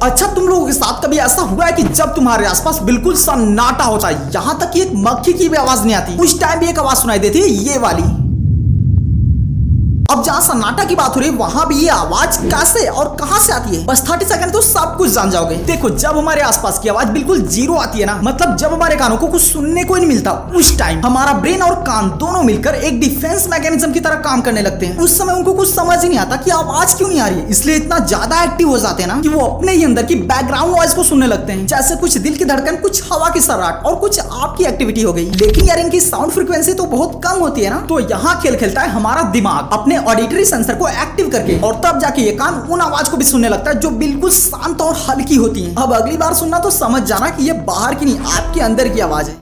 अच्छा, तुम लोगों के साथ कभी ऐसा हुआ है कि जब तुम्हारे आसपास बिल्कुल सन्नाटा होता है, यहाँ तक कि एक मक्खी की भी आवाज नहीं आती, उस टाइम भी एक आवाज सुनाई देती है, ये वाली। अब जहाँ सन्नाटा की बात हो रही है वहां भी ये आवाज कैसे और कहां से आती है, बस 30 सेकंड तो सब कुछ जान जाओगे। देखो, जब हमारे आसपास की आवाज बिल्कुल जीरो आती है ना, मतलब जब हमारे कानों को कुछ सुनने को ही नहीं मिलता, उस टाइम हमारा ब्रेन और कान दोनों मिलकर एक डिफेंस मैकेनिज्म की तरह काम करने लगते हैं। उस समय उनको कुछ समझ ही नहीं आता कि आवाज क्यों नहीं आ रही है, इसलिए इतना ज्यादा एक्टिव हो जाते हैं ना कि वो अपने ही अंदर की बैकग्राउंड वॉइस को सुनने लगते हैं, जैसे कुछ दिल की धड़कन, कुछ हवा की सराहट और कुछ आपकी एक्टिविटी हो गई। लेकिन यार इनकी साउंड फ्रीक्वेंसी तो बहुत कम होती है ना, तो यहाँ खेल खेलता है हमारा दिमाग अपने ऑडिटरी सेंसर को एक्टिव करके, और तब जाके ये कान उन आवाज को भी सुनने लगता है जो बिल्कुल शांत और हल्की होती है। अब अगली बार सुनना तो समझ जाना कि ये बाहर की नहीं, आपके अंदर की आवाज है।